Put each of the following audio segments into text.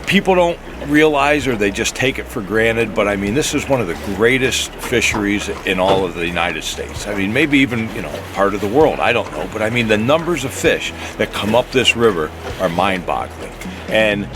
people don't realize, or they just take it for granted, but I mean, this is one of the greatest fisheries in all of the United States. I mean, maybe even, you know, part of the world, I don't know, but I mean, the numbers of fish that come up this river are mind-boggling. And,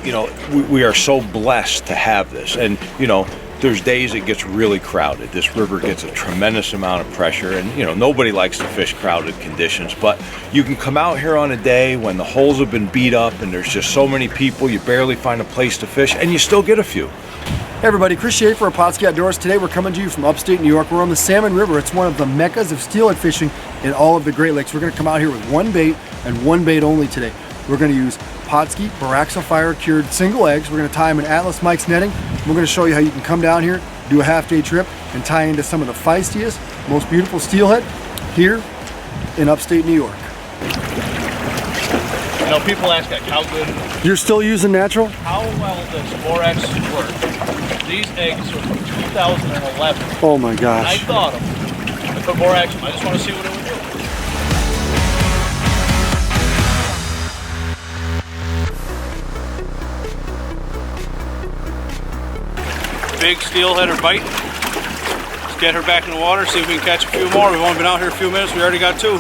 you know, we are so blessed to have this. And, you know, there's days it gets really crowded. This river gets a tremendous amount of pressure, and you know, nobody likes to fish crowded conditions, but you can come out here on a day when the holes have been beat up and there's just so many people, you barely find a place to fish, and you still get a few. Hey everybody, Creasy for Pautzke Outdoors. Today we're coming to you from upstate New York. We're on the Salmon River. It's one of the meccas of steelhead fishing in all of the Great Lakes. We're gonna come out here with one bait and one bait only today. We're gonna use Pautzke BorX O Fire cured single eggs. We're gonna tie them in Atlas Mike's netting. We're gonna show you how you can come down here, do a half-day trip, and tie into some of the feistiest, most beautiful steelhead here in upstate New York. You know, people ask like, how good, You're still using natural? how well does BorX work? These eggs are from 2011. Oh my I gosh. thought I put BorX in them. I just want to see what it would do. Big steelhead or bite. Let's get her back in the water, see if we can catch a few more. We've only been out here a few minutes, we already got two.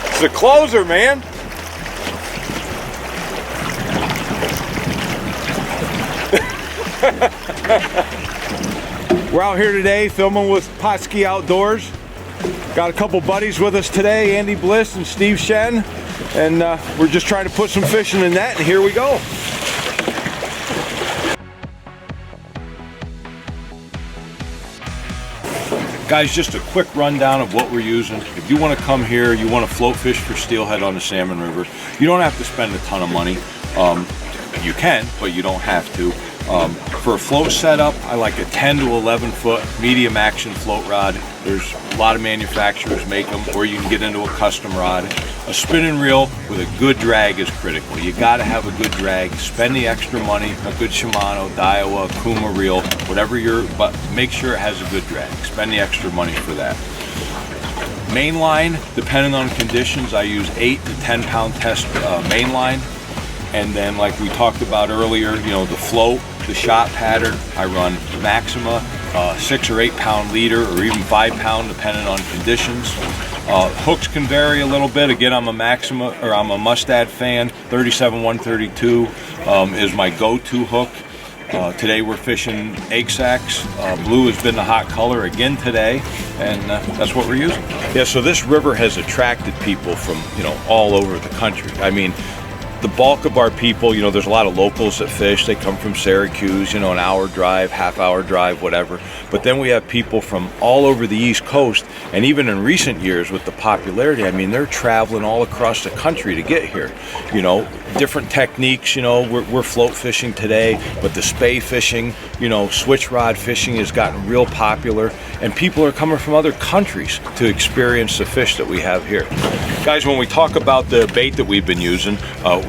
It's the closer, man. We're out here today filming with Pautzke Outdoors. Got a couple buddies with us today, Andy Bliss and Steve Shen, and we're just trying to put some fish in the net, and here we go. Guys, just a quick rundown of what we're using. If you want to come here, you want to float fish for steelhead on the Salmon River, you don't have to spend a ton of money. You can, but you don't have to. For a float setup, I like a 10 to 11 foot medium action float rod. There's a lot of manufacturers make them, or you can get into a custom rod. A spinning reel with a good drag is critical. You gotta have a good drag. Spend the extra money, a good Shimano, Daiwa, Kuma reel, whatever but make sure it has a good drag. Spend the extra money for that. Main line, depending on conditions, I use 8 to 10 pound test main line. And then, like we talked about earlier, you know, the float, the shot pattern, I run Maxima, 6 or 8 pound leader, or even 5 pound, depending on conditions. Hooks can vary a little bit. Again, I'm a Maxima, or I'm a Mustad fan. 37-132 is my go-to hook. Today we're fishing egg sacks. Blue has been the hot color again today, and that's what we're using. Yeah, so this river has attracted people from, you know, all over the country. I mean, the bulk of our people, you know, there's a lot of locals that fish. They come from Syracuse, you know, an hour drive, half-hour drive, whatever. But then we have people from all over the East Coast, and even in recent years with the popularity, I mean, they're traveling all across the country to get here. You know, different techniques, you know, we're float fishing today, but the spay fishing, you know, switch rod fishing has gotten real popular, and people are coming from other countries to experience the fish that we have here. Guys, when we talk about the bait that we've been using,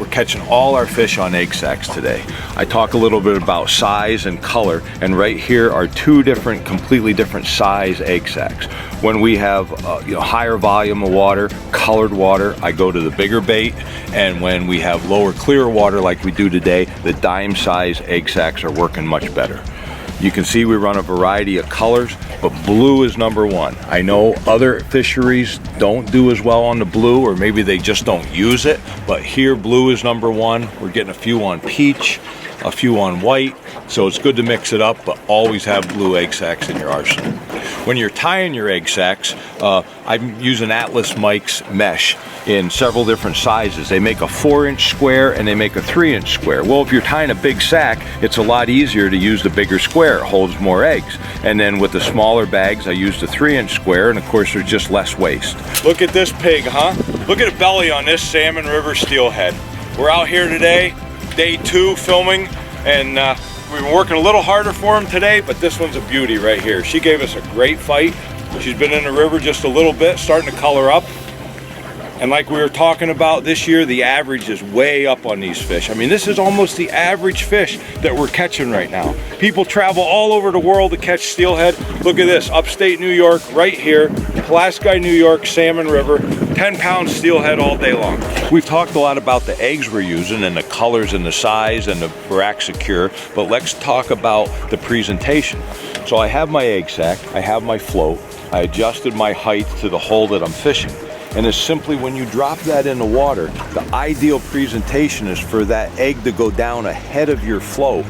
we're catching all our fish on egg sacks today. I talk a little bit about size and color, and right here are two different, completely different size egg sacks. When we have you know, higher volume of water, colored water, I go to the bigger bait, and when we have lower clear water like we do today, the dime size egg sacks are working much better. You can see we run a variety of colors, but blue is number one. I know other fisheries don't do as well on the blue, or maybe they just don't use it, but here blue is number one. We're getting a few on peach, a few on white, so it's good to mix it up, but always have blue egg sacks in your arsenal. When you're tying your egg sacks, I'm using Atlas Mike's mesh in several different sizes. They make a 4-inch square and they make a 3-inch square. Well, if you're tying a big sack, it's a lot easier to use the bigger square. It holds more eggs. And then with the smaller bags, I use the 3-inch square, and of course there's just less waste. Look at this pig, huh? Look at the belly on this Salmon River steelhead. We're out here today, day 2 filming, and we've been working a little harder for him today, but this one's a beauty right here. She gave us a great fight. She's been in the river just a little bit, starting to color up. And like we were talking about this year, the average is way up on these fish. I mean, this is almost the average fish that we're catching right now. People travel all over the world to catch steelhead. Look at this, upstate New York, right here, Pulaski, New York, Salmon River, 10-pound steelhead all day long. We've talked a lot about the eggs we're using and the colors and the size and the BorX Secure, but let's talk about the presentation. So I have my egg sac, I have my float, I adjusted my height to the hole that I'm fishing. And it's simply when you drop that in the water, the ideal presentation is for that egg to go down ahead of your float.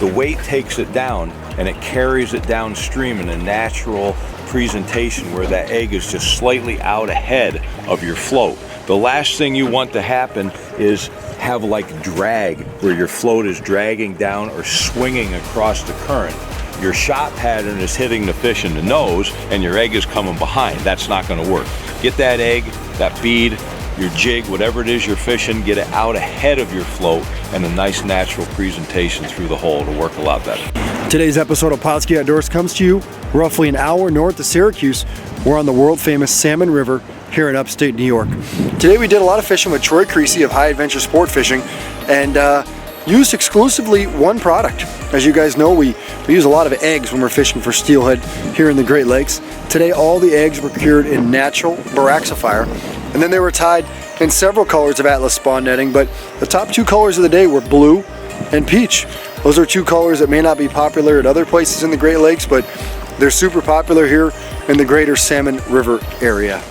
The weight takes it down and it carries it downstream in a natural presentation where that egg is just slightly out ahead of your float. The last thing you want to happen is have like drag, where your float is dragging down or swinging across the current. Your shot pattern is hitting the fish in the nose and your egg is coming behind. That's not going to work. Get that egg, that bead, your jig, whatever it is you're fishing, get it out ahead of your float and a nice natural presentation through the hole to work a lot better. Today's episode of Pautzke Outdoors comes to you roughly an hour north of Syracuse. We're on the world famous Salmon River here in upstate New York. Today we did a lot of fishing with Troy Creasy of High Adventure Sport Fishing and used exclusively one product. As you guys know, we use a lot of eggs when we're fishing for steelhead here in the Great Lakes. Today all the eggs were cured in natural BorX O Fire, and then they were tied in several colors of Atlas spawn netting, but the top two colors of the day were blue and peach. Those are two colors that may not be popular at other places in the Great Lakes, but they're super popular here in the greater Salmon River area.